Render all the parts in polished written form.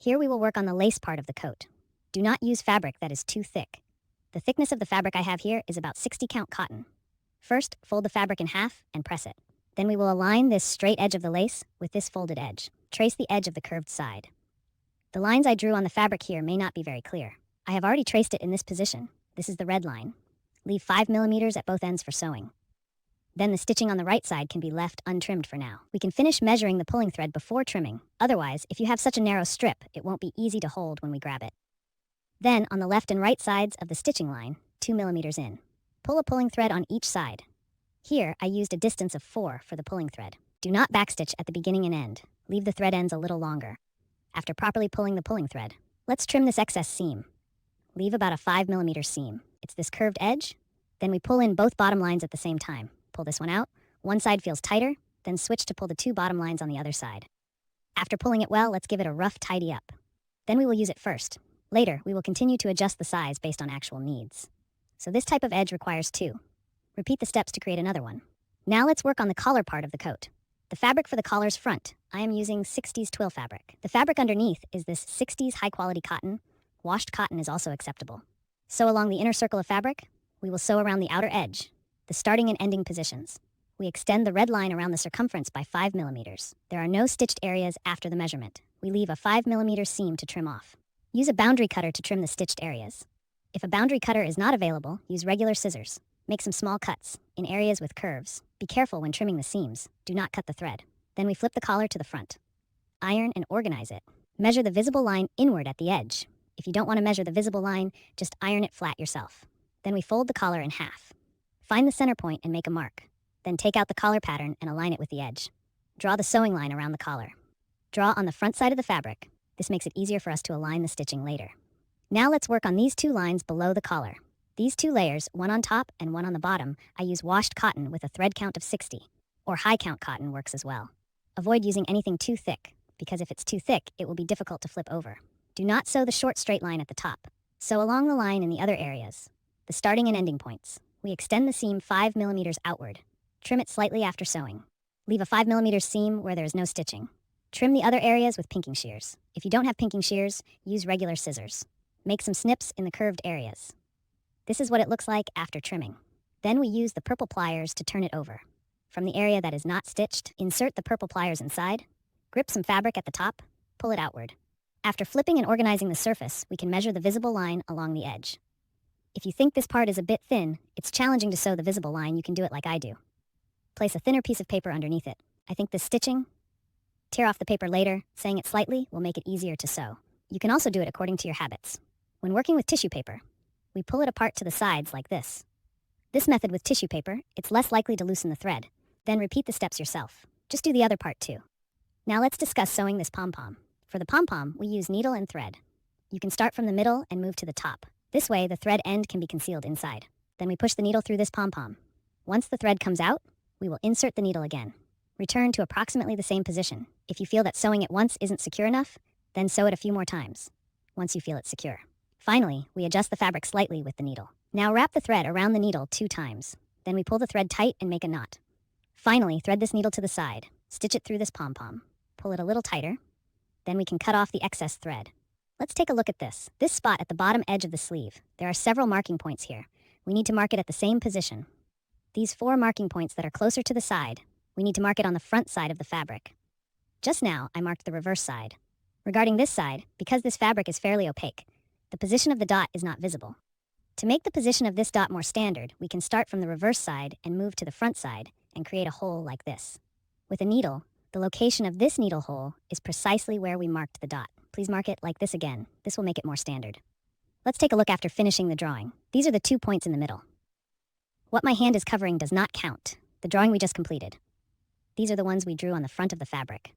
Here we will work on the lace part of the coat. Do not use fabric that is too thick. The thickness of the fabric I have here is about 60 count cotton. First, fold the fabric in half and press it. Then we will align this straight edge of the lace with this folded edge. Trace the edge of the curved side. The lines I drew on the fabric here may not be very clear. I have already traced it in this position. This is the red line. Leave 5 millimeters at both ends for sewing. Then the stitching on the right side can be left untrimmed for now. We can finish measuring the pulling thread before trimming. Otherwise, if you have such a narrow strip, it won't be easy to hold when we grab it. Then, on the left and right sides of the stitching line, 2 millimeters in. Pull a pulling thread on each side. Here, I used a distance of 4 for the pulling thread. Do not backstitch at the beginning and end. Leave the thread ends a little longer. After properly pulling the pulling thread, let's trim this excess seam. Leave about a 5 millimeter seam. It's this curved edge. Then we pull in both bottom lines at the same time. Pull this one out. One side feels tighter, then switch to pull the 2 bottom lines on the other side. After pulling it well, let's give it a rough tidy up. Then we will use it first. Later, we will continue to adjust the size based on actual needs. So this type of edge requires 2. Repeat the steps to create another one. Now let's work on the collar part of the coat. The fabric for the collar's front, I am using 60s twill fabric. The fabric underneath is this 60s high-quality cotton. Washed cotton is also acceptable. Sew along the inner circle of fabric. We will sew around the outer edge, the starting and ending positions. We extend the red line around the circumference by 5 millimeters. There are no stitched areas after the measurement. We leave a 5 millimeter seam to trim off. Use a boundary cutter to trim the stitched areas. If a boundary cutter is not available, use regular scissors. Make some small cuts in areas with curves. Be careful when trimming the seams. Do not cut the thread. Then we flip the collar to the front. Iron and organize it. Measure the visible line inward at the edge. If you don't want to measure the visible line, just iron it flat yourself. Then we fold the collar in half. Find the center point and make a mark. Then take out the collar pattern and align it with the edge. Draw the sewing line around the collar. Draw on the front side of the fabric. This makes it easier for us to align the stitching later. Now let's work on these 2 lines below the collar. These 2 layers, one on top and one on the bottom, I use washed cotton with a thread count of 60, or high count cotton works as well. Avoid using anything too thick, because if it's too thick, it will be difficult to flip over. Do not sew the short straight line at the top. Sew along the line in the other areas, the starting and ending points. We extend the seam 5 millimeters outward. Trim it slightly after sewing. Leave a 5 millimeter seam where there is no stitching. Trim the other areas with pinking shears. If you don't have pinking shears, use regular scissors. Make some snips in the curved areas. This is what it looks like after trimming. Then we use the purple pliers to turn it over. From the area that is not stitched, insert the purple pliers inside. Grip some fabric at the top. Pull it outward. After flipping and organizing the surface, we can measure the visible line along the edge. If you think this part is a bit thin, it's challenging to sew the visible line, you can do it like I do. Place a thinner piece of paper underneath it. I think this stitching, tear off the paper later, saying it slightly will make it easier to sew. You can also do it according to your habits. When working with tissue paper, we pull it apart to the sides like this. This method with tissue paper, it's less likely to loosen the thread. Then repeat the steps yourself. Just do the other part too. Now let's discuss sewing this pom-pom. For the pom-pom, we use needle and thread. You can start from the middle and move to the top. This way, the thread end can be concealed inside. Then we push the needle through this pom-pom. Once the thread comes out, we will insert the needle again. Return to approximately the same position. If you feel that sewing it once isn't secure enough, then sew it a few more times, once you feel it's secure. Finally, we adjust the fabric slightly with the needle. Now wrap the thread around the needle 2 times. Then we pull the thread tight and make a knot. Finally, thread this needle to the side. Stitch it through this pom-pom. Pull it a little tighter. Then we can cut off the excess thread. Let's take a look at this. This spot at the bottom edge of the sleeve. There are several marking points here. We need to mark it at the same position. These 4 marking points that are closer to the side, we need to mark it on the front side of the fabric. Just now, I marked the reverse side. Regarding this side, because this fabric is fairly opaque, the position of the dot is not visible. To make the position of this dot more standard, we can start from the reverse side and move to the front side and create a hole like this. With a needle, the location of this needle hole is precisely where we marked the dot. Please mark it like this again. This will make it more standard. Let's take a look after finishing the drawing. These are the 2 points in the middle. What my hand is covering does not count. The drawing we just completed. These are the ones we drew on the front of the fabric.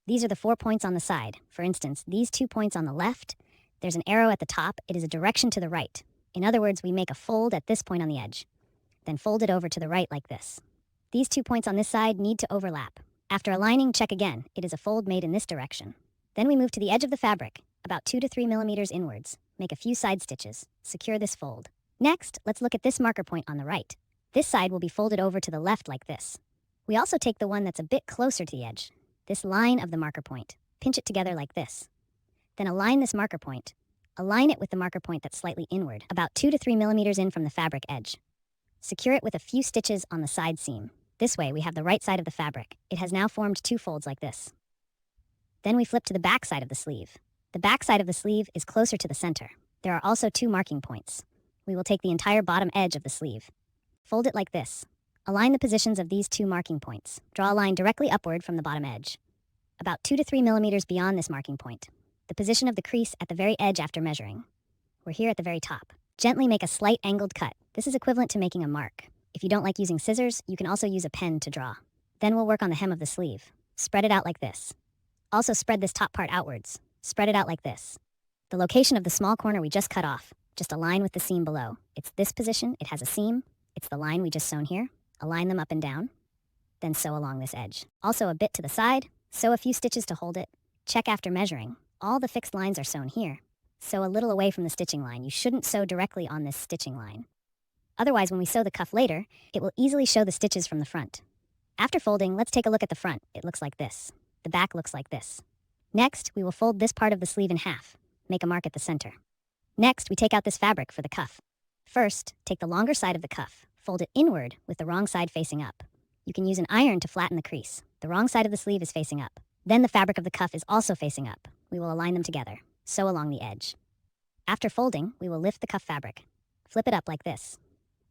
These are the 4 points on the side. For instance, these 2 points on the left, there's an arrow at the top. It is a direction to the right. In other words, we make a fold at this point on the edge, then fold it over to the right like this. These 2 points on this side need to overlap. After aligning, check again. It is a fold made in this direction. Then we move to the edge of the fabric, about 2 to 3 millimeters inwards. Make a few side stitches. Secure this fold. Next, let's look at this marker point on the right. This side will be folded over to the left like this. We also take the one that's a bit closer to the edge, this line of the marker point. Pinch it together like this. Then align this marker point. Align it with the marker point that's slightly inward, about 2 to 3 millimeters in from the fabric edge. Secure it with a few stitches on the side seam. This way, we have the right side of the fabric. It has now formed 2 folds like this. Then we flip to the back side of the sleeve. The back side of the sleeve is closer to the center. There are also 2 marking points. We will take the entire bottom edge of the sleeve. Fold it like this. Align the positions of these 2 marking points. Draw a line directly upward from the bottom edge, about 2 to 3 millimeters beyond this marking point. The position of the crease at the very edge after measuring. We're here at the very top. Gently make a slight angled cut. This is equivalent to making a mark. If you don't like using scissors, you can also use a pen to draw. Then we'll work on the hem of the sleeve. Spread it out like this. Also spread this top part outwards. Spread it out like this. The location of the small corner we just cut off, just align with the seam below. It's this position, it has a seam. It's the line we just sewn here. Align them up and down. Then sew along this edge. Also a bit to the side. Sew a few stitches to hold it. Check after measuring. All the fixed lines are sewn here. Sew a little away from the stitching line. You shouldn't sew directly on this stitching line. Otherwise, when we sew the cuff later, it will easily show the stitches from the front. After folding, let's take a look at the front. It looks like this. The back looks like this. Next, we will fold this part of the sleeve in half. Make a mark at the center. Next, we take out this fabric for the cuff. First, take the longer side of the cuff. Fold it inward with the wrong side facing up. You can use an iron to flatten the crease. The wrong side of the sleeve is facing up. Then the fabric of the cuff is also facing up. We will align them together. Sew along the edge. After folding, we will lift the cuff fabric. Flip it up like this.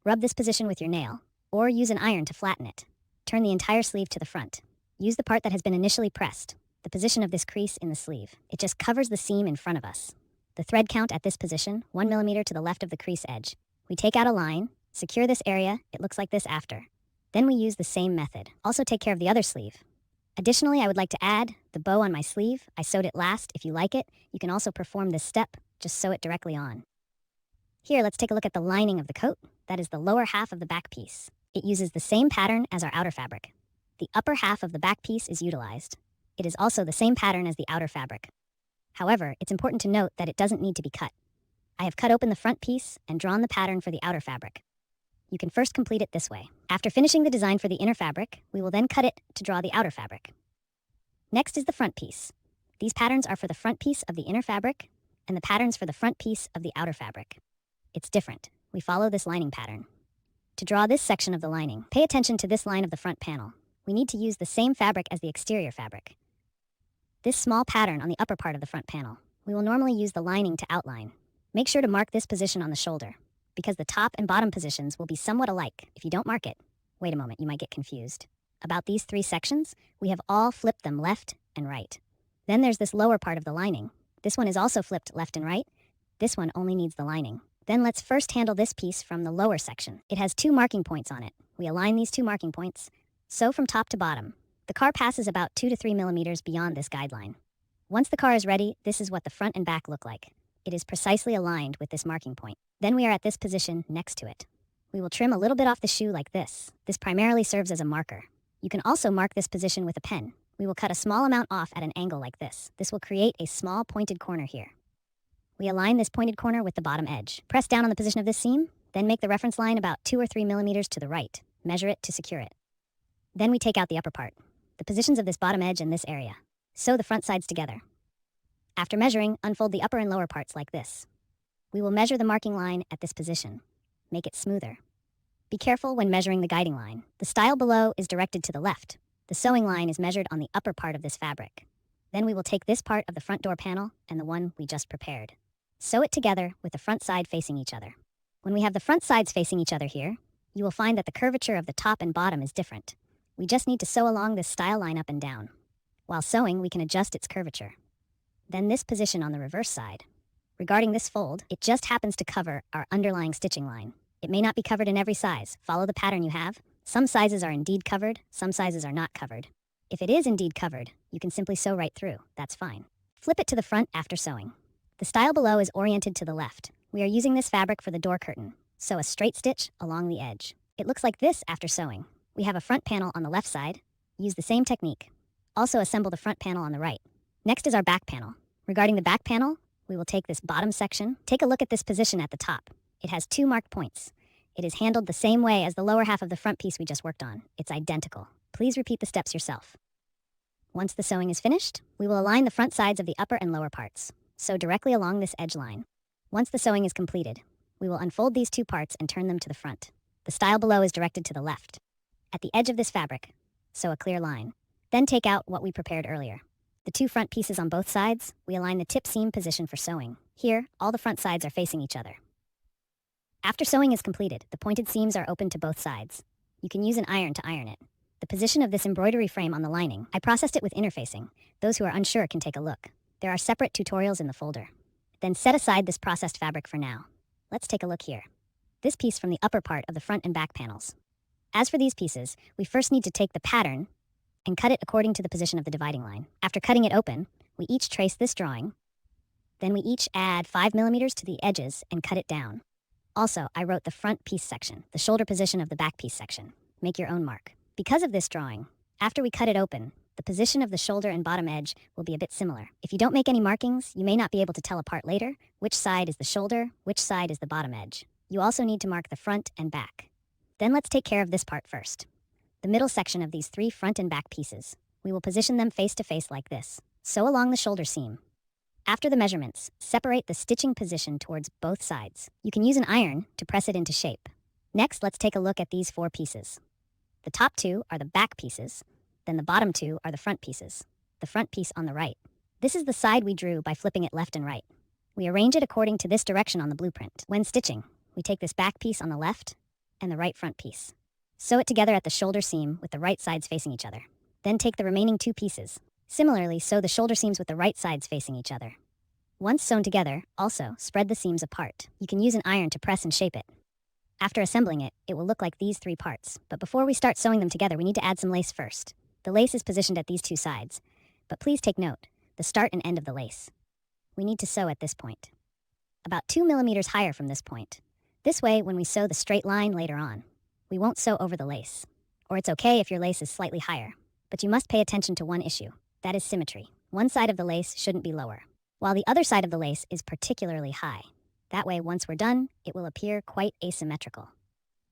Rub this position with your nail, or use an iron to flatten it. Turn the entire sleeve to the front. Use the part that has been initially pressed, the position of this crease in the sleeve. It just covers the seam in front of us. The thread count at this position, 1 millimeter to the left of the crease edge. We take out a line, secure this area, it looks like this after. Then we use the same method. Also take care of the other sleeve. Additionally, I would like to add the bow on my sleeve. I sewed it last. If you like it, you can also perform this step. Just sew it directly on. Here, let's take a look at the lining of the coat. That is the lower half of the back piece. It uses the same pattern as our outer fabric. The upper half of the back piece is utilized. It is also the same pattern as the outer fabric. However, it's important to note that it doesn't need to be cut. I have cut open the front piece and drawn the pattern for the outer fabric. You can first complete it this way. After finishing the design for the inner fabric, we will then cut it to draw the outer fabric. Next is the front piece. These patterns are for the front piece of the inner fabric and the patterns for the front piece of the outer fabric. It's different. We follow this lining pattern. To draw this section of the lining, pay attention to this line of the front panel. We need to use the same fabric as the exterior fabric. This small pattern on the upper part of the front panel. We will normally use the lining to outline. Make sure to mark this position on the shoulder, because the top and bottom positions will be somewhat alike. If you don't mark it, wait a moment, you might get confused. About these 3 sections, we have all flipped them left and right. Then there's this lower part of the lining. This one is also flipped left and right. This one only needs the lining. Then let's first handle this piece from the lower section. It has 2 marking points on it. We align these 2 marking points. Sew from top to bottom. The car passes about 2 to 3 millimeters beyond this guideline. Once the car is ready, this is what the front and back look like. It is precisely aligned with this marking point. Then we are at this position next to it. We will trim a little bit off the shoe like this. This primarily serves as a marker. You can also mark this position with a pen. We will cut a small amount off at an angle like this. This will create a small pointed corner here. We align this pointed corner with the bottom edge. Press down on the position of this seam, then make the reference line about 2 or 3 millimeters to the right. Measure it to secure it. Then we take out the upper part, the positions of this bottom edge and this area. Sew the front sides together. After measuring, unfold the upper and lower parts like this. We will measure the marking line at this position. Make it smoother. Be careful when measuring the guiding line. The style below is directed to the left. The sewing line is measured on the upper part of this fabric. Then we will take this part of the front door panel and the one we just prepared. Sew it together with the front side facing each other. When we have the front sides facing each other here, you will find that the curvature of the top and bottom is different. We just need to sew along this style line up and down. While sewing, we can adjust its curvature. Then this position on the reverse side. Regarding this fold, it just happens to cover our underlying stitching line. It may not be covered in every size. Follow the pattern you have. Some sizes are indeed covered, some sizes are not covered. If it is indeed covered, you can simply sew right through. That's fine. Flip it to the front after sewing. The style below is oriented to the left. We are using this fabric for the door curtain. Sew a straight stitch along the edge. It looks like this after sewing. We have a front panel on the left side. Use the same technique. Also assemble the front panel on the right. Next is our back panel. Regarding the back panel, we will take this bottom section. Take a look at this position at the top. It has 2 marked points. It is handled the same way as the lower half of the front piece we just worked on. It's identical. Please repeat the steps yourself. Once the sewing is finished, we will align the front sides of the upper and lower parts. sew directly along this edge line. Once the sewing is completed, we will unfold these two parts and turn them to the front. The style below is directed to the left. At the edge of this fabric, sew a clear line. Then take out what we prepared earlier. The two front pieces on both sides, we align the tip seam position for sewing. Here, all the front sides are facing each other. After sewing is completed, the pointed seams are open to both sides. You can use an iron to iron it. The position of this embroidery frame on the lining, I processed it with interfacing. Those who are unsure can take a look. There are separate tutorials in the folder. Then set aside this processed fabric for now. Let's take a look here. This piece from the upper part of the front and back panels. As for these pieces, we first need to take the pattern and cut it according to the position of the dividing line. After cutting it open, we each trace this drawing. Then we each add 5 millimeters to the edges and cut it down. Also, I wrote the front piece section, the shoulder position of the back piece section. Make your own mark. Because of this drawing, after we cut it open, the position of the shoulder and bottom edge will be a bit similar. If you don't make any markings, you may not be able to tell apart later which side is the shoulder, which side is the bottom edge. You also need to mark the front and back. Then let's take care of this part first. The middle section of these 3 front and back pieces. We will position them face to face like this. Sew along the shoulder seam. After the measurements, separate the stitching position towards both sides. You can use an iron to press it into shape. Next, let's take a look at these 4 pieces. The top 2 are the back pieces, then the bottom 2 are the front pieces. The front piece on the right. This is the side we drew by flipping it left and right. We arrange it according to this direction on the blueprint. When stitching, we take this back piece on the left and the right front piece. Sew it together at the shoulder seam with the right sides facing each other. Then take the remaining 2 pieces. Similarly, sew the shoulder seams with the right sides facing each other. Once sewn together, also, spread the seams apart. You can use an iron to press and shape it. After assembling it, it will look like these 3 parts. But before we start sewing them together, we need to add some lace first. The lace is positioned at these 2 sides. But please take note, the start and end of the lace. We need to sew at this point. About 2 millimeters higher from this point. This way, when we sew the straight line later on, we won't sew over the lace. Or it's okay if your lace is slightly higher. But you must pay attention to one issue. That is symmetry. One side of the lace shouldn't be lower, while the other side of the lace is particularly high. That way, once we're done, it will appear quite asymmetrical.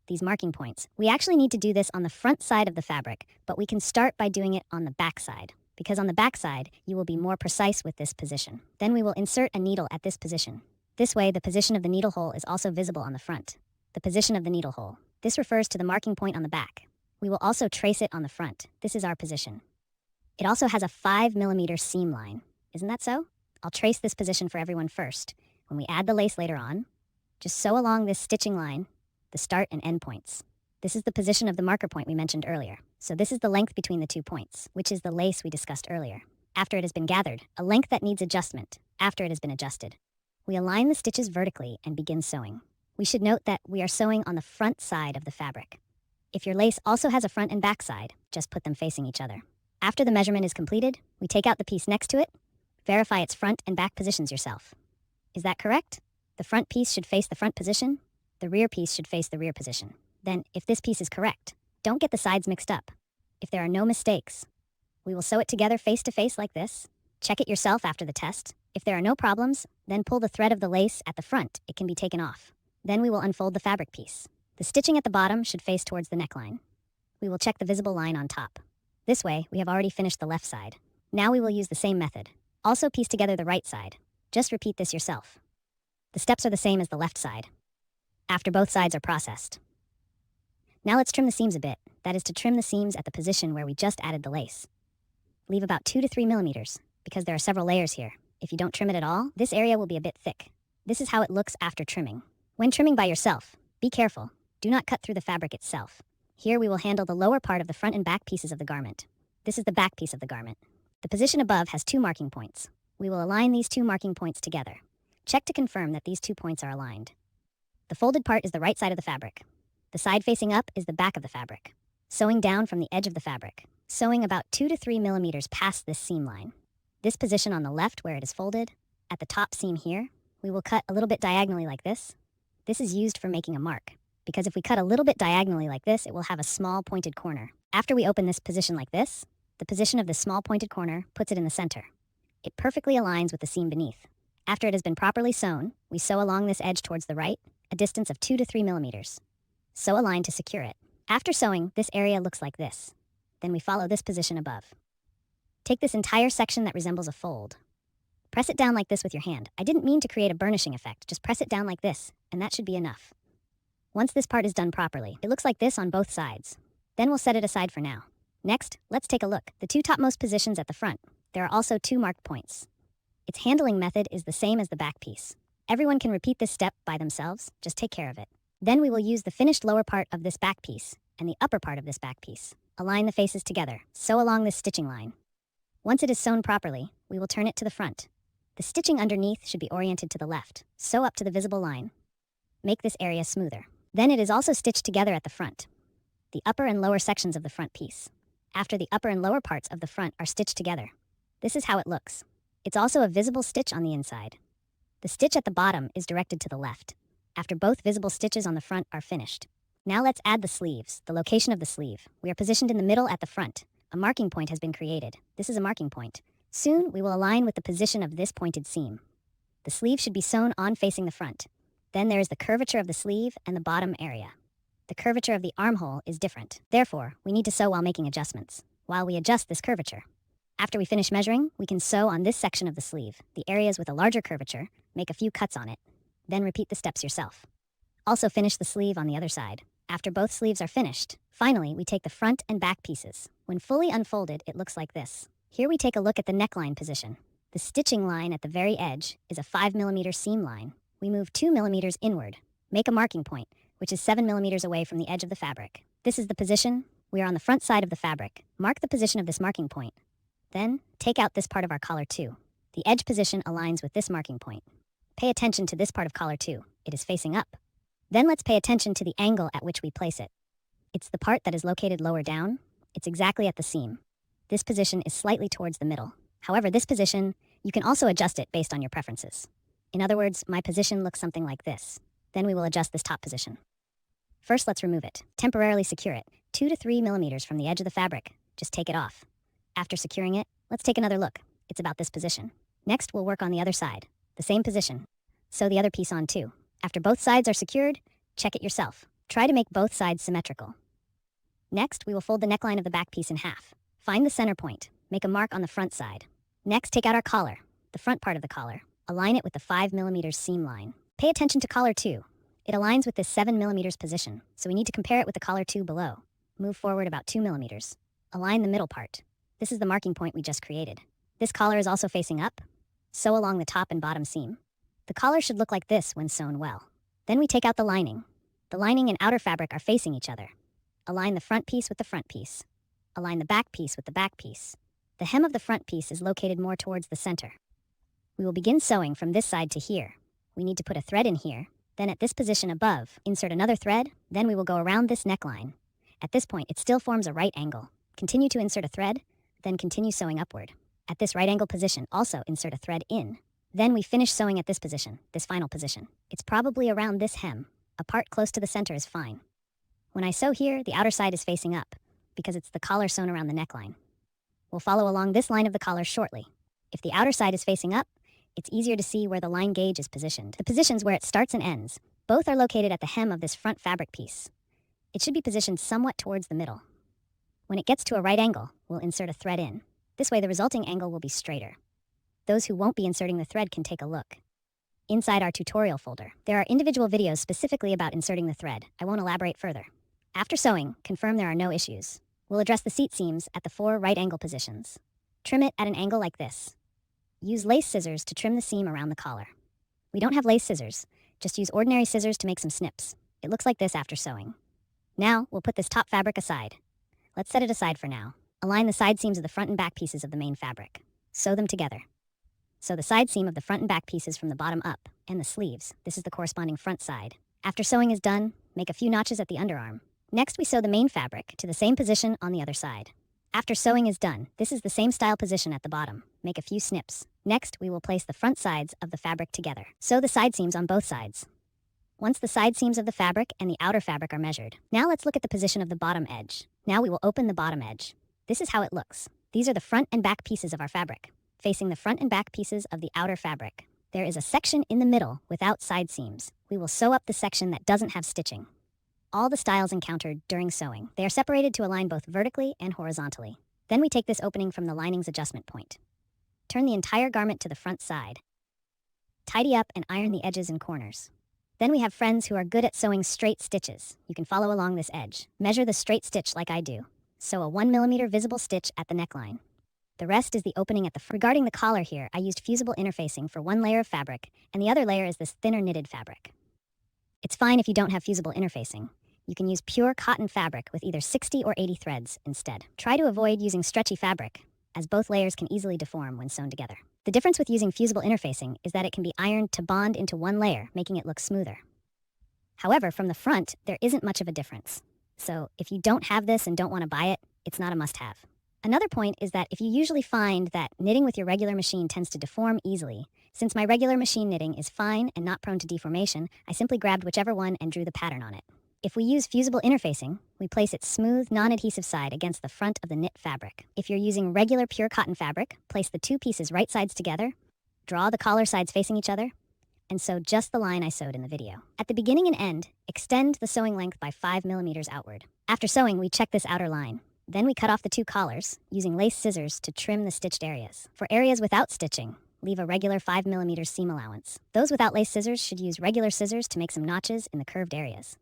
These marking points. We actually need to do this on the front side of the fabric, but we can start by doing it on the back side, because on the back side, you will be more precise with this position. Then we will insert a needle at this position. This way, the position of the needle hole is also visible on the front. The position of the needle hole. This refers to the marking point on the back. We will also trace it on the front. This is our position. It also has a 5 millimeter seam line. Isn't that so? I'll trace this position for everyone first. When we add the lace later on, just sew along this stitching line, the start and end points. This is the position of the marker point we mentioned earlier. So this is the length between the 2 points, which is the lace we discussed earlier. After it has been gathered, a length that needs adjustment, after it has been adjusted. We align the stitches vertically and begin sewing. We should note that we are sewing on the front side of the fabric. If your lace also has a front and back side, just put them facing each other. After the measurement is completed, we take out the piece next to it. Verify its front and back positions yourself. Is that correct? The front piece should face the front position. The rear piece should face the rear position. Then, if this piece is correct, don't get the sides mixed up. If there are no mistakes, we will sew it together face to face like this. Check it yourself after the test. If there are no problems, then pull the thread of the lace at the front. It can be taken off. Then we will unfold the fabric piece. The stitching at the bottom should face towards the neckline. We will check the visible line on top. This way, we have already finished the left side. Now we will use the same method. Also piece together the right side. Just repeat this yourself. The steps are the same as the left side, after both sides are processed. Now let's trim the seams a bit. That is to trim the seams at the position where we just added the lace. Leave about 2 to 3 millimeters, because there are several layers here. If you don't trim it at all, this area will be a bit thick. This is how it looks after trimming. When trimming by yourself, be careful. Do not cut through the fabric itself. Here we will handle the lower part of the front and back pieces of the garment. This is the back piece of the garment. The position above has 2 marking points. We will align these 2 marking points together. Check to confirm that these 2 points are aligned. The folded part is the right side of the fabric. The side facing up is the back of the fabric. Sewing down from the edge of the fabric. Sewing about 2 to 3 millimeters past this seam line. This position on the left where it is folded, at the top seam here, we will cut a little bit diagonally like this. This is used for making a mark, because if we cut a little bit diagonally like this, it will have a small pointed corner. After we open this position like this, the position of this small pointed corner puts it in the center. It perfectly aligns with the seam beneath. After it has been properly sewn, we sew along this edge towards the right, a distance of 2 to 3 millimeters. Sew a line to secure it. After sewing, this area looks like this. Then we follow this position above. Take this entire section that resembles a fold. Press it down like this with your hand. I didn't mean to create a burnishing effect, just press it down like this, and that should be enough. Once this part is done properly, it looks like this on both sides. Then we'll set it aside for now. Next, let's take a look. The two topmost positions at the front. There are also two marked points. Its handling method is the same as the back piece. Everyone can repeat this step by themselves, just take care of it. Then we will use the finished lower part of this back piece and the upper part of this back piece. Align the faces together, sew along this stitching line. Once it is sewn properly, we will turn it to the front. The stitching underneath should be oriented to the left. Sew up to the visible line. Make this area smoother. Then it is also stitched together at the front. The upper and lower sections of the front piece. After the upper and lower parts of the front are stitched together. This is how it looks. It's also a visible stitch on the inside. The stitch at the bottom is directed to the left. After both visible stitches on the front are finished. Now let's add the sleeves, the location of the sleeve. We are positioned in the middle at the front. A marking point has been created. This is a marking point. Soon, we will align with the position of this pointed seam. The sleeve should be sewn on facing the front. Then there is the curvature of the sleeve and the bottom area. The curvature of the armhole is different. Therefore, we need to sew while making adjustments, while we adjust this curvature. After we finish measuring, we can sew on this section of the sleeve. The areas with a larger curvature, make a few cuts on it. Then repeat the steps yourself. Also finish the sleeve on the other side. After both sleeves are finished, finally, we take the front and back pieces. When fully unfolded, it looks like this. Here we take a look at the neckline position. The stitching line at the very edge is a 5mm seam line. We move 2mm inward. Make a marking point, which is 7mm away from the edge of the fabric. This is the position. We are on the front side of the fabric. Mark the position of this marking point. Then, take out this part of our collar too. The edge position aligns with this marking point. Pay attention to this part of collar too. It is facing up. Then let's pay attention to the angle at which we place it. It's the part that is located lower down. It's exactly at the seam. This position is slightly towards the middle. However, this position, you can also adjust it based on your preferences. In other words, my position looks something like this. Then we will adjust this top position. First, let's remove it. Temporarily secure it, 2 to 3 millimeters from the edge of the fabric. Just take it off. After securing it, let's take another look. It's about this position. Next, we'll work on the other side. The same position. Sew the other piece on too. After both sides are secured, check it yourself. Try to make both sides symmetrical. Next, we will fold the neckline of the back piece in half. Find the center point. Make a mark on the front side. Next, take out our collar, the front part of the collar. Align it with the 5mm seam line. Pay attention to collar 2. It aligns with this 7mm position, so we need to compare it with the collar 2 below. Move forward about 2mm. Align the middle part. This is the marking point we just created. This collar is also facing up. Sew along the top and bottom seam. The collar should look like this when sewn well. Then we take out the lining. The lining and outer fabric are facing each other. Align the front piece with the front piece. Align the back piece with the back piece. The hem of the front piece is located more towards the center. We will begin sewing from this side to here. We need to put a thread in here. Then at this position above, insert another thread. Then we will go around this neckline. At this point, it still forms a right angle. Continue to insert a thread, then continue sewing upward. At this right angle position, also insert a thread in. Then we finish sewing at this position, this final position. It's probably around this hem. A part close to the center is fine. When I sew here, the outer side is facing up, because it's the collar sewn around the neckline. We'll follow along this line of the collar shortly. If the outer side is facing up, it's easier to see where the line gauge is positioned. The positions where it starts and ends, both are located at the hem of this front fabric piece. It should be positioned somewhat towards the middle. When it gets to a right angle, we'll insert a thread in. This way the resulting angle will be straighter. Those who won't be inserting the thread can take a look. Inside our tutorial folder, there are individual videos specifically about inserting the thread. I won't elaborate further. After sewing, confirm there are no issues. We'll address the seat seams at the 4 right angle positions. Trim it at an angle like this. Use lace scissors to trim the seam around the collar. We don't have lace scissors, just use ordinary scissors to make some snips. It looks like this after sewing. Now, we'll put this top fabric aside. Let's set it aside for now. Align the side seams of the front and back pieces of the main fabric. Sew them together. Sew the side seam of the front and back pieces from the bottom up, and the sleeves. This is the corresponding front side. After sewing is done, make a few notches at the underarm. Next, we sew the main fabric to the same position on the other side. After sewing is done, this is the same style position at the bottom. Make a few snips. Next, we will place the front sides of the fabric together. Sew the side seams on both sides. Once the side seams of the fabric and the outer fabric are measured, now let's look at the position of the bottom edge. Now we will open the bottom edge. This is how it looks. These are the front and back pieces of our fabric, facing the front and back pieces of the outer fabric. There is a section in the middle without side seams. We will sew up the section that doesn't have stitching. All the styles encountered during sewing. They are separated to align both vertically and horizontally. Then we take this opening from the lining's adjustment point. Turn the entire garment to the front side. Tidy up and iron the edges and corners. Then we have friends who are good at sewing straight stitches. You can follow along this edge. Measure the straight stitch like I do. Sew a 1 millimeter visible stitch at the neckline. The rest is the opening at the front. Regarding the collar here, I used fusible interfacing for one layer of fabric, and the other layer is this thinner knitted fabric. It's fine if you don't have fusible interfacing. You can use pure cotton fabric with either 60 or 80 threads instead. Try to avoid using stretchy fabric, as both layers can easily deform when sewn together. The difference with using fusible interfacing is that it can be ironed to bond into one layer, making it look smoother. However, from the front, there isn't much of a difference. So if you don't have this and don't want to buy it, it's not a must-have. Another point is that if you usually find that knitting with your regular machine tends to deform easily, since my regular machine knitting is fine and not prone to deformation, I simply grabbed whichever one and drew the pattern on it. If we use fusible interfacing, we place its smooth, non-adhesive side against the front of the knit fabric. If you're using regular pure cotton fabric, place the two pieces right sides together, draw the collar sides facing each other, and sew just the line I sewed in the video. At the beginning and end, extend the sewing length by 5 millimeters outward. After sewing, we check this outer line. Then we cut off the two collars, using lace scissors to trim the stitched areas. For areas without stitching, leave a regular 5 millimeter seam allowance. Those without lace scissors should use regular scissors to make some notches in the curved areas.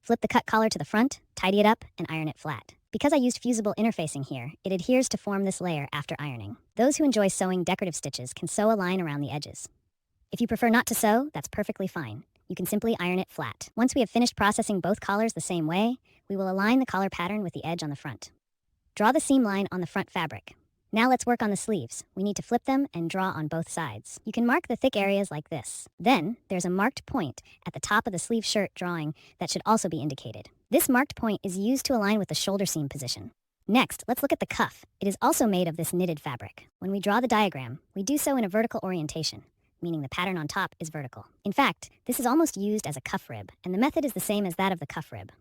Flip the cut collar to the front, tidy it up, and iron it flat. Because I used fusible interfacing here, it adheres to form this layer after ironing. Those who enjoy sewing decorative stitches can sew a line around the edges. If you prefer not to sew, that's perfectly fine. You can simply iron it flat. Once we have finished processing both collars the same way, we will align the collar pattern with the edge on the front. Draw the seam line on the front fabric. Now let's work on the sleeves. We need to flip them and draw on both sides. You can mark the thick areas like this. Then, there's a marked point at the top of the sleeve shirt drawing that should also be indicated. This marked point is used to align with the shoulder seam position. Next, let's look at the cuff. It is also made of this knitted fabric. When we draw the diagram, we do so in a vertical orientation, meaning the pattern on top is vertical. In fact, this is almost used as a cuff rib, and the method is the same as that of the cuff rib.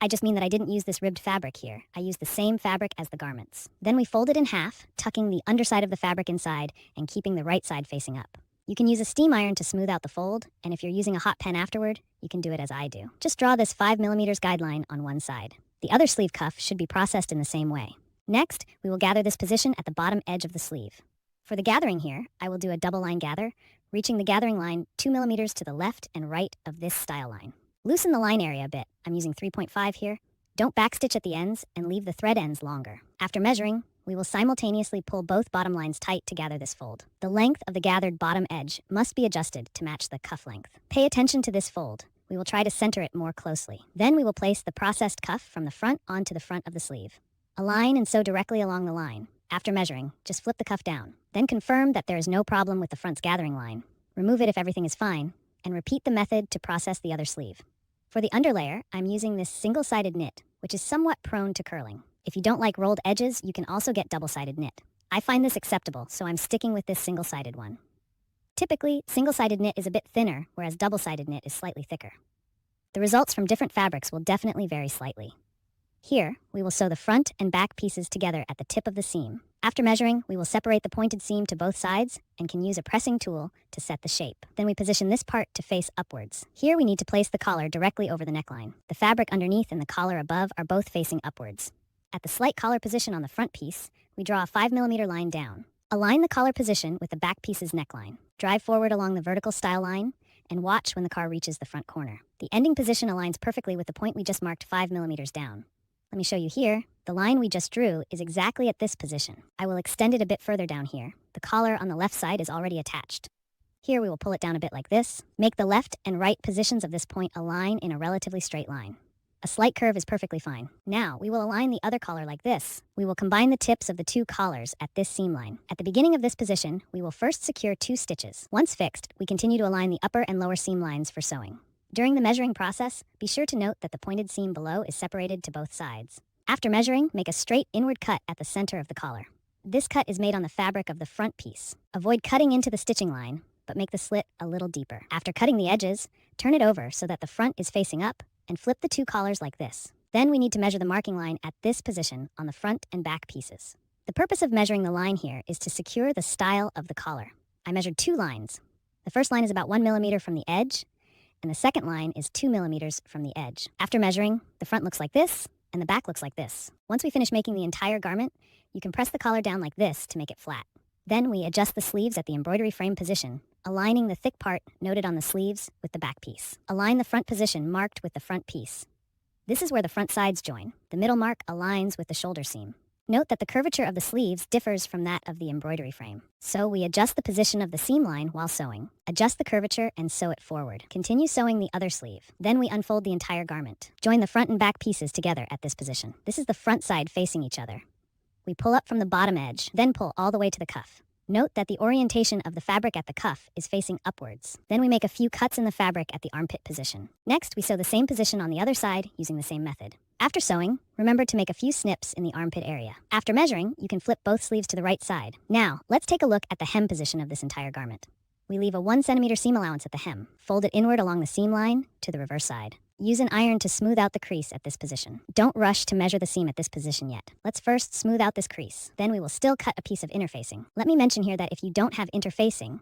I just mean that I didn't use this ribbed fabric here. I used the same fabric as the garments. Then we fold it in half, tucking the underside of the fabric inside and keeping the right side facing up. You can use a steam iron to smooth out the fold, and if you're using a hot pen afterward, you can do it as I do. Just draw this 5 millimeters guideline on one side. The other sleeve cuff should be processed in the same way. Next, we will gather this position at the bottom edge of the sleeve. For the gathering here, I will do a double line gather, reaching the gathering line 2 millimeters to the left and right of this style line. Loosen the line area a bit. I'm using 3.5 here. Don't backstitch at the ends and leave the thread ends longer. After measuring, we will simultaneously pull both bottom lines tight to gather this fold. The length of the gathered bottom edge must be adjusted to match the cuff length. Pay attention to this fold. We will try to center it more closely. Then we will place the processed cuff from the front onto the front of the sleeve. Align and sew directly along the line. After measuring, just flip the cuff down. Then confirm that there is no problem with the front's gathering line. Remove it if everything is fine, and repeat the method to process the other sleeve. For the underlayer, I'm using this single-sided knit, which is somewhat prone to curling. If you don't like rolled edges, you can also get double-sided knit. I find this acceptable, so I'm sticking with this single-sided one. Typically, single-sided knit is a bit thinner, whereas double-sided knit is slightly thicker. The results from different fabrics will definitely vary slightly. Here, we will sew the front and back pieces together at the tip of the seam. After measuring, we will separate the pointed seam to both sides and can use a pressing tool to set the shape. Then we position this part to face upwards. Here we need to place the collar directly over the neckline. The fabric underneath and the collar above are both facing upwards. At the slight collar position on the front piece, we draw a 5 millimeter line down. Align the collar position with the back piece's neckline. Drive forward along the vertical style line and watch when the car reaches the front corner. The ending position aligns perfectly with the point we just marked 5 millimeters down. Let me show you here. The line we just drew is exactly at this position. I will extend it a bit further down here. The collar on the left side is already attached. Here we will pull it down a bit like this. Make the left and right positions of this point align in a relatively straight line. A slight curve is perfectly fine. Now, we will align the other collar like this. We will combine the tips of the two collars at this seam line. At the beginning of this position, we will first secure 2 stitches. Once fixed, we continue to align the upper and lower seam lines for sewing. During the measuring process, be sure to note that the pointed seam below is separated to both sides. After measuring, make a straight inward cut at the center of the collar. This cut is made on the fabric of the front piece. Avoid cutting into the stitching line, but make the slit a little deeper. After cutting the edges, turn it over so that the front is facing up and flip the 2 collars like this. Then we need to measure the marking line at this position on the front and back pieces. The purpose of measuring the line here is to secure the style of the collar. I measured 2 lines. The first line is about 1 millimeter from the edge, and the second line is 2 millimeters from the edge. After measuring, the front looks like this, and the back looks like this. Once we finish making the entire garment, you can press the collar down like this to make it flat. Then we adjust the sleeves at the embroidery frame position, aligning the thick part noted on the sleeves with the back piece. Align the front position marked with the front piece. This is where the front sides join. The middle mark aligns with the shoulder seam. Note that the curvature of the sleeves differs from that of the embroidery frame. So we adjust the position of the seam line while sewing. Adjust the curvature and sew it forward. Continue sewing the other sleeve. Then we unfold the entire garment. Join the front and back pieces together at this position. This is the front side facing each other. We pull up from the bottom edge, then pull all the way to the cuff. Note that the orientation of the fabric at the cuff is facing upwards. Then we make a few cuts in the fabric at the armpit position. Next, we sew the same position on the other side using the same method. After sewing, remember to make a few snips in the armpit area. After measuring, you can flip both sleeves to the right side. Now, let's take a look at the hem position of this entire garment. We leave a 1 centimeter seam allowance at the hem. Fold it inward along the seam line to the reverse side. Use an iron to smooth out the crease at this position. Don't rush to measure the seam at this position yet. Let's first smooth out this crease. Then we will still cut a piece of interfacing. Let me mention here that if you don't have interfacing,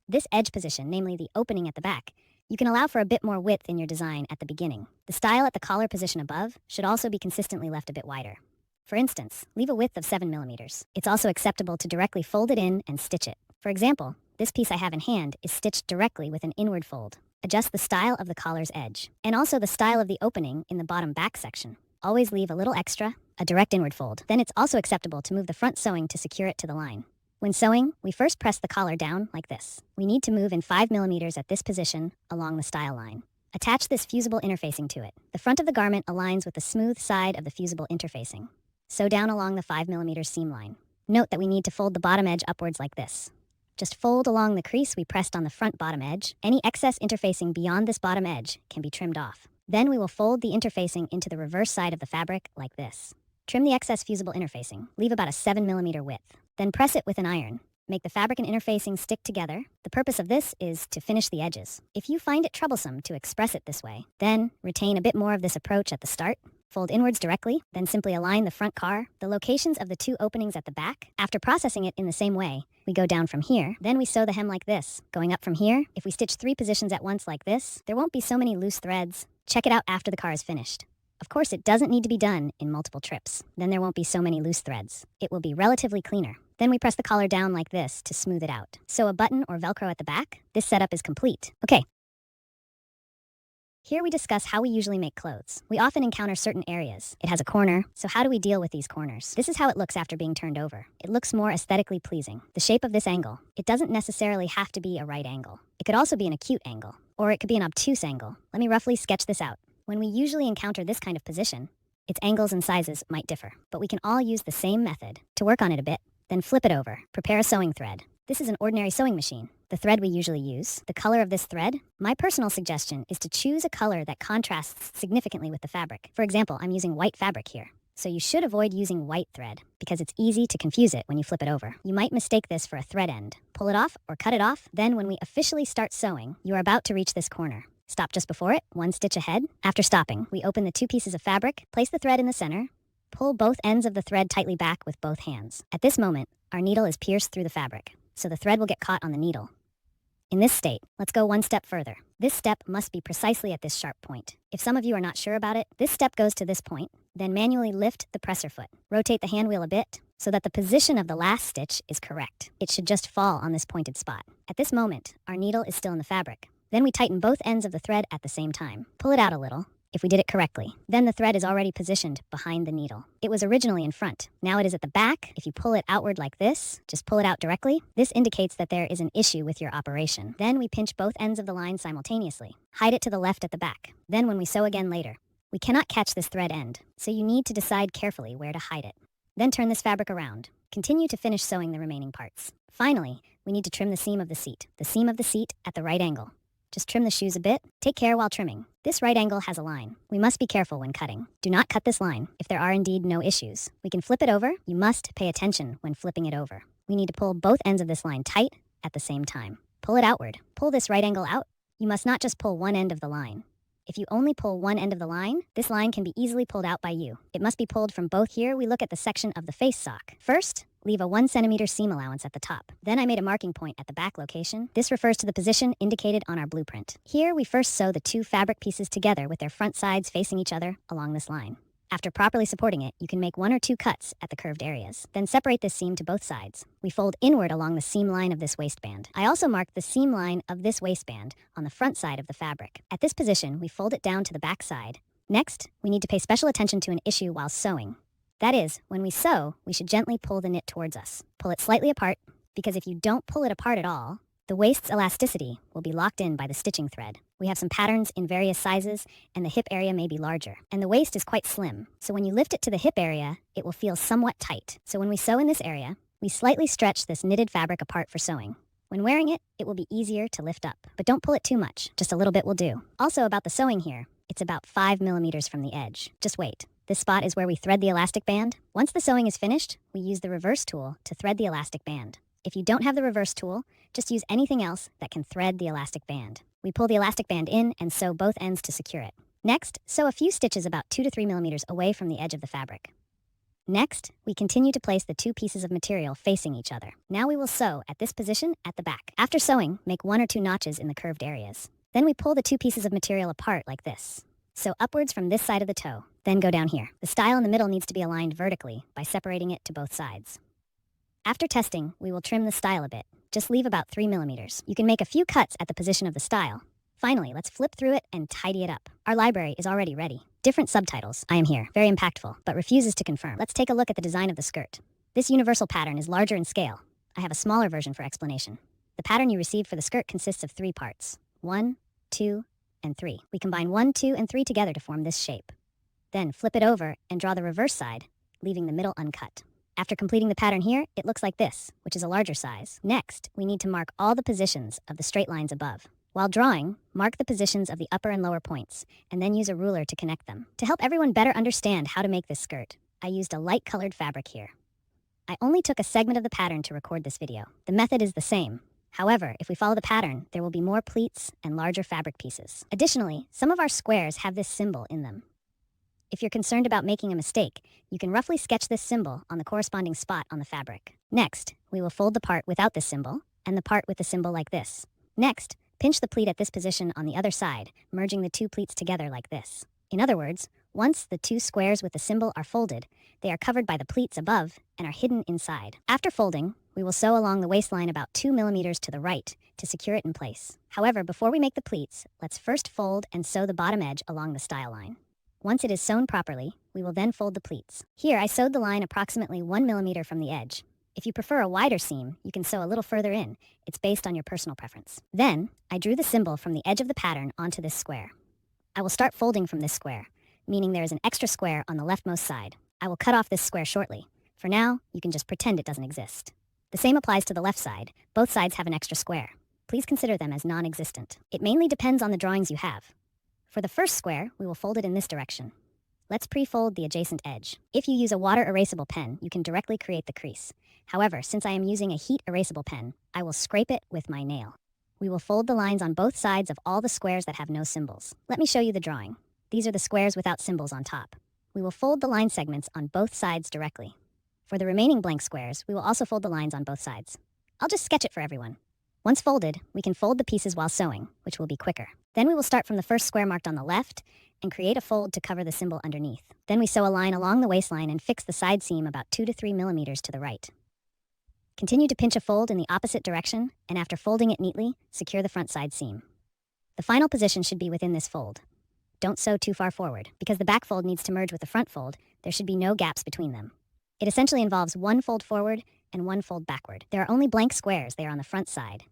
this edge position, namely the opening at the back, you can allow for a bit more width in your design at the beginning. The style at the collar position above should also be consistently left a bit wider. For instance, leave a width of 7 millimeters. It's also acceptable to directly fold it in and stitch it. For example, this piece I have in hand is stitched directly with an inward fold. Adjust the style of the collar's edge, and also the style of the opening in the bottom back section. Always leave a little extra, a direct inward fold. Then it's also acceptable to move the front sewing to secure it to the line. When sewing, we first press the collar down like this. We need to move in 5 millimeters at this position along the style line. Attach this fusible interfacing to it. The front of the garment aligns with the smooth side of the fusible interfacing. Sew down along the 5 millimeter seam line. Note that we need to fold the bottom edge upwards like this. Just fold along the crease we pressed on the front bottom edge. Any excess interfacing beyond this bottom edge can be trimmed off. Then we will fold the interfacing into the reverse side of the fabric like this. Trim the excess fusible interfacing. Leave about a 7 millimeter width. Then press it with an iron. Make the fabric and interfacing stick together. The purpose of this is to finish the edges. If you find it troublesome to express it this way, then retain a bit more of this approach at the start. Fold inwards directly, then simply align the front car, the locations of the 2 openings at the back. After processing it in the same way, we go down from here, then we sew the hem like this. Going up from here, if we stitch 3 positions at once like this, there won't be so many loose threads. Check it out after the car is finished. Of course, it doesn't need to be done in multiple trips. Then there won't be so many loose threads. It will be relatively cleaner. Then we press the collar down like this to smooth it out. Sew a button or Velcro at the back. This setup is complete. Okay. Here we discuss how we usually make clothes. We often encounter certain areas. It has a corner, so how do we deal with these corners? This is how it looks after being turned over. It looks more aesthetically pleasing. The shape of this angle. It doesn't necessarily have to be a right angle. It could also be an acute angle, or it could be an obtuse angle. Let me roughly sketch this out. When we usually encounter this kind of position, its angles and sizes might differ, but we can all use the same method. To work on it a bit, then flip it over. Prepare a sewing thread. This is an ordinary sewing machine. The thread we usually use, the color of this thread, my personal suggestion is to choose a color that contrasts significantly with the fabric. For example, I'm using white fabric here. So you should avoid using white thread because it's easy to confuse it when you flip it over. You might mistake this for a thread end. Pull it off or cut it off. Then when we officially start sewing, you are about to reach this corner. Stop just before it, 1 stitch ahead. After stopping, we open the 2 pieces of fabric, place the thread in the center, pull both ends of the thread tightly back with both hands. At this moment, our needle is pierced through the fabric, so the thread will get caught on the needle. In this state, let's go 1 step further. This step must be precisely at this sharp point. If some of you are not sure about it, this step goes to this point, then manually lift the presser foot. Rotate the hand wheel a bit so that the position of the last stitch is correct. It should just fall on this pointed spot. At this moment, our needle is still in the fabric. Then we tighten both ends of the thread at the same time. Pull it out a little. If we did it correctly, then the thread is already positioned behind the needle. It was originally in front. Now it is at the back. If you pull it outward like this, just pull it out directly. This indicates that there is an issue with your operation. Then we pinch both ends of the line simultaneously. Hide it to the left at the back. Then when we sew again later, we cannot catch this thread end, so you need to decide carefully where to hide it. Then turn this fabric around. Continue to finish sewing the remaining parts. Finally, we need to trim the seam of the seat. The seam of the seat at the right angle. Just trim the shoes a bit. Take care while trimming. This right angle has a line. We must be careful when cutting. Do not cut this line if there are indeed no issues. We can flip it over. You must pay attention when flipping it over. We need to pull both ends of this line tight at the same time. Pull it outward. Pull this right angle out. You must not just pull one end of the line. If you only pull one end of the line, this line can be easily pulled out by you. It must be pulled from both. Here we look at the section of the face sock. First, leave a 1 centimeter seam allowance at the top. Then I made a marking point at the back location. This refers to the position indicated on our blueprint. Here we first sew the 2 fabric pieces together with their front sides facing each other along this line. After properly supporting it, you can make 1 or 2 cuts at the curved areas. Then separate this seam to both sides. We fold inward along the seam line of this waistband. I also marked the seam line of this waistband on the front side of the fabric. At this position, we fold it down to the back side. Next, we need to pay special attention to an issue while sewing. That is, when we sew, we should gently pull the knit towards us. Pull it slightly apart, because if you don't pull it apart at all, the waist's elasticity will be locked in by the stitching thread. We have some patterns in various sizes, and the hip area may be larger. And the waist is quite slim, so when you lift it to the hip area, it will feel somewhat tight. So when we sew in this area, we slightly stretch this knitted fabric apart for sewing. When wearing it, it will be easier to lift up. But don't pull it too much, just a little bit will do. Also about the sewing here, it's about 5 millimeters from the edge. Just wait. This spot is where we thread the elastic band. Once the sewing is finished, we use the reverse tool to thread the elastic band. If you don't have the reverse tool, just use anything else that can thread the elastic band. We pull the elastic band in and sew both ends to secure it. Next, sew a few stitches about 2 to 3 millimeters away from the edge of the fabric. Next, we continue to place the 2 pieces of material facing each other. Now we will sew at this position at the back. After sewing, make 1 or 2 notches in the curved areas. Then we pull the 2 pieces of material apart like this. Sew upwards from this side of the toe, then go down here. The style in the middle needs to be aligned vertically by separating it to both sides. After testing, we will trim the style a bit. Just leave about 3 millimeters. You can make a few cuts at the position of the style. Finally, let's flip through it and tidy it up. Our library is already ready. Different subtitles, I am here, very impactful, but refuses to confirm. Let's take a look at the design of the skirt. This universal pattern is larger in scale. I have a smaller version for explanation. The pattern you received for the skirt consists of 3 parts. 1, 2, and 3. We combine 1, 2, and 3 together to form this shape. Then flip it over and draw the reverse side, leaving the middle uncut. After completing the pattern here, it looks like this, which is a larger size. Next, we need to mark all the positions of the straight lines above. While drawing, mark the positions of the upper and lower points, and then use a ruler to connect them. To help everyone better understand how to make this skirt, I used a light-colored fabric here. I only took a segment of the pattern to record this video. The method is the same. However, if we follow the pattern, there will be more pleats and larger fabric pieces. Additionally, some of our squares have this symbol in them. If you're concerned about making a mistake, you can roughly sketch this symbol on the corresponding spot on the fabric. Next, we will fold the part without this symbol, and the part with the symbol like this. Next, pinch the pleat at this position on the other side, merging the 2 pleats together like this. In other words, once the 2 squares with the symbol are folded, they are covered by the pleats above and are hidden inside. After folding, we will sew along the waistline about 2 millimeters to the right to secure it in place. However, before we make the pleats, let's first fold and sew the bottom edge along the style line. Once it is sewn properly, we will then fold the pleats. Here, I sewed the line approximately 1 millimeter from the edge. If you prefer a wider seam, you can sew a little further in. It's based on your personal preference. Then, I drew the symbol from the edge of the pattern onto this square. I will start folding from this square, meaning there is an extra square on the leftmost side. I will cut off this square shortly. For now, you can just pretend it doesn't exist. The same applies to the left side. Both sides have an extra square. Please consider them as non-existent. It mainly depends on the drawings you have. For the first square, we will fold it in this direction. Let's pre-fold the adjacent edge. If you use a water erasable pen, you can directly create the crease. However, since I am using a heat erasable pen, I will scrape it with my nail. We will fold the lines on both sides of all the squares that have no symbols. Let me show you the drawing. These are the squares without symbols on top. We will fold the line segments on both sides directly. For the remaining blank squares, we will also fold the lines on both sides. I'll just sketch it for everyone. Once folded, we can fold the pieces while sewing, which will be quicker. Then we will start from the first square marked on the left and create a fold to cover the symbol underneath. Then we sew a line along the waistline and fix the side seam about 2 to 3 millimeters to the right. Continue to pinch a fold in the opposite direction, and after folding it neatly, secure the front side seam. The final position should be within this fold. Don't sew too far forward. Because the back fold needs to merge with the front fold, there should be no gaps between them. It essentially involves 1 fold forward and 1 fold backward. There are only blank squares. They are on the front side.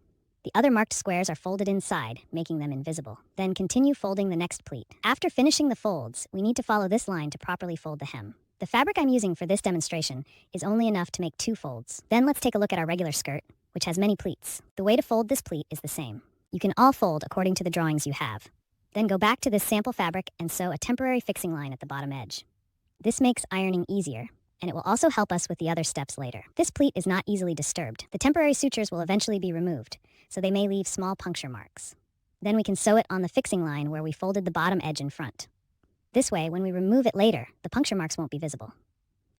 The other marked squares are folded inside, making them invisible. Then continue folding the next pleat. After finishing the folds, we need to follow this line to properly fold the hem. The fabric I'm using for this demonstration is only enough to make 2 folds. Then let's take a look at our regular skirt, which has many pleats. The way to fold this pleat is the same. You can all fold according to the drawings you have. Then go back to this sample fabric and sew a temporary fixing line at the bottom edge. This makes ironing easier, and it will also help us with the other steps later. This pleat is not easily disturbed. The temporary sutures will eventually be removed, so they may leave small puncture marks. Then we can sew it on the fixing line where we folded the bottom edge in front. This way, when we remove it later, the puncture marks won't be visible.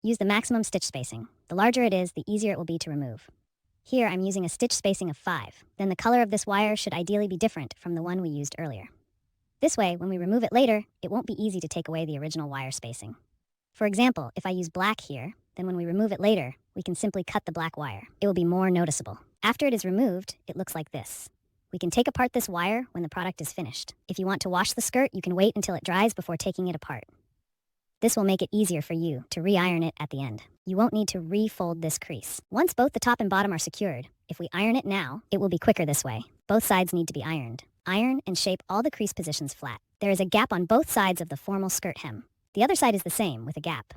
Use the maximum stitch spacing. The larger it is, the easier it will be to remove. Here, I'm using a stitch spacing of 5. Then the color of this wire should ideally be different from the one we used earlier. This way, when we remove it later, it won't be easy to take away the original wire spacing. For example, if I use black here, then when we remove it later, we can simply cut the black wire. It will be more noticeable. After it is removed, it looks like this. We can take apart this wire when the product is finished. If you want to wash the skirt, you can wait until it dries before taking it apart. This will make it easier for you to re-iron it at the end. You won't need to refold this crease. Once both the top and bottom are secured, if we iron it now, it will be quicker this way. Both sides need to be ironed. Iron and shape all the crease positions flat. There is a gap on both sides of the formal skirt hem. The other side is the same, with a gap.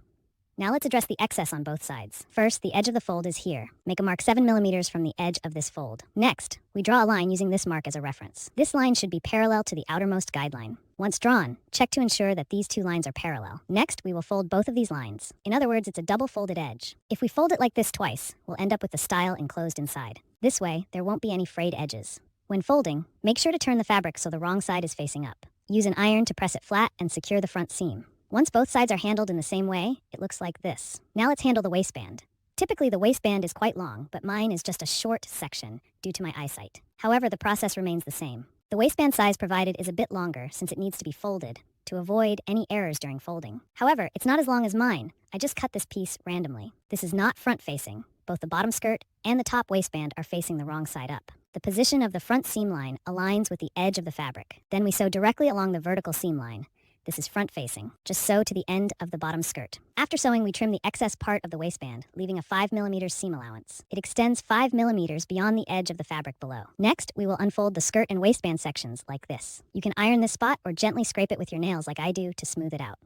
Now let's address the excess on both sides. First, the edge of the fold is here. Make a mark 7 millimeters from the edge of this fold. Next, we draw a line using this mark as a reference. This line should be parallel to the outermost guideline. Once drawn, check to ensure that these two lines are parallel. Next, we will fold both of these lines. In other words, it's a double folded edge. If we fold it like this twice, we'll end up with the style enclosed inside. This way, there won't be any frayed edges. When folding, make sure to turn the fabric so the wrong side is facing up. Use an iron to press it flat and secure the front seam. Once both sides are handled in the same way, it looks like this. Now let's handle the waistband. Typically, the waistband is quite long, but mine is just a short section due to my eyesight. However, the process remains the same. The waistband size provided is a bit longer since it needs to be folded to avoid any errors during folding. However, it's not as long as mine. I just cut this piece randomly. This is not front-facing. Both the bottom skirt and the top waistband are facing the wrong side up. The position of the front seam line aligns with the edge of the fabric. Then we sew directly along the vertical seam line. This is front-facing. Just sew to the end of the bottom skirt. After sewing, we trim the excess part of the waistband, leaving a 5 mm seam allowance. It extends 5 mm beyond the edge of the fabric below. Next, we will unfold the skirt and waistband sections like this. You can iron this spot or gently scrape it with your nails like I do to smooth it out.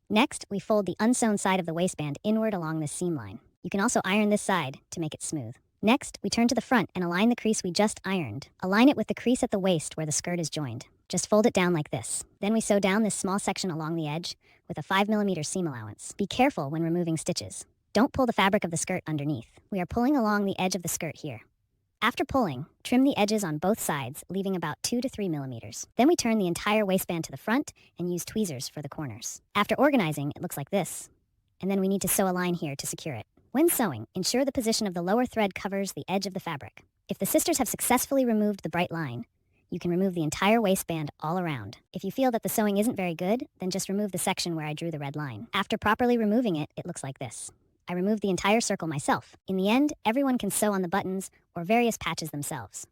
Next, we fold the unsewn side of the waistband inward along this seam line. You can also iron this side to make it smooth. Next, we turn to the front and align the crease we just ironed. Align it with the crease at the waist where the skirt is joined. Just fold it down like this. Then we sew down this small section along the edge with a 5 mm seam allowance. Be careful when removing stitches. Don't pull the fabric of the skirt underneath. We are pulling along the edge of the skirt here. After pulling, trim the edges on both sides, leaving about 2 to 3 mm. Then we turn the entire waistband to the front and use tweezers for the corners. After organizing, it looks like this. And then we need to sew a line here to secure it. When sewing, ensure the position of the lower thread covers the edge of the fabric. If the sisters have successfully removed the bright line, you can remove the entire waistband all around. If you feel that the sewing isn't very good, then just remove the section where I drew the red line. After properly removing it, it looks like this. I removed the entire circle myself. In the end, everyone can sew on the buttons or various patches themselves.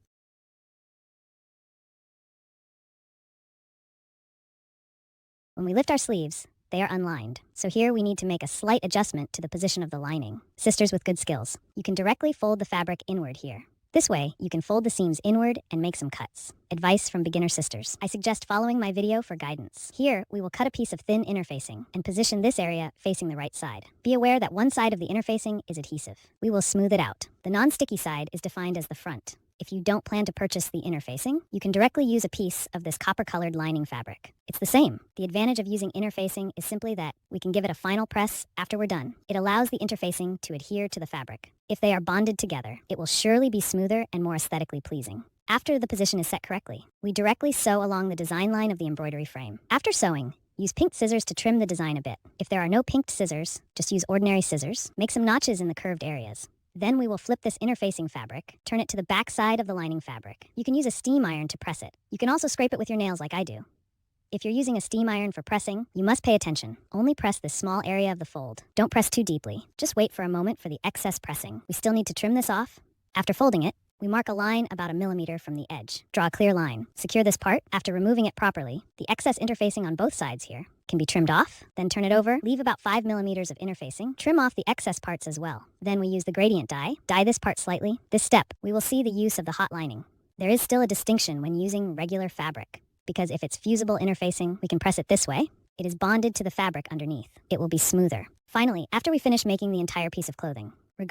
When we lift our sleeves, they are unlined. So here we need to make a slight adjustment to the position of the lining. Sisters with good skills, you can directly fold the fabric inward here. This way, you can fold the seams inward and make some cuts. Advice from beginner sisters. I suggest following my video for guidance. Here, we will cut a piece of thin interfacing and position this area facing the right side. Be aware that one side of the interfacing is adhesive. We will smooth it out. The non-sticky side is defined as the front. If you don't plan to purchase the interfacing, you can directly use a piece of this copper-colored lining fabric. It's the same. The advantage of using interfacing is simply that we can give it a final press after we're done. It allows the interfacing to adhere to the fabric. If they are bonded together, it will surely be smoother and more aesthetically pleasing. After the position is set correctly, we directly sew along the design line of the embroidery frame. After sewing, use pinked scissors to trim the design a bit. If there are no pinked scissors, just use ordinary scissors. Make some notches in the curved areas. Then we will flip this interfacing fabric, turn it to the back side of the lining fabric. You can use a steam iron to press it. You can also scrape it with your nails like I do. If you're using a steam iron for pressing, you must pay attention. Only press this small area of the fold. Don't press too deeply. Just wait for a moment for the excess pressing. We still need to trim this off. After folding it, we mark a line about 1 millimeter from the edge. Draw a clear line. Secure this part. After removing it properly, the excess interfacing on both sides here can be trimmed off. Then turn it over. Leave about 5 millimeters of interfacing. Trim off the excess parts as well. Then we use the gradient die. Die this part slightly. This step, we will see the use of the hot lining. There is still a distinction when using regular fabric, because if it's fusible interfacing, we can press it this way. It is bonded to the fabric underneath. It will be smoother. Finally, after we finish making the entire piece of clothing,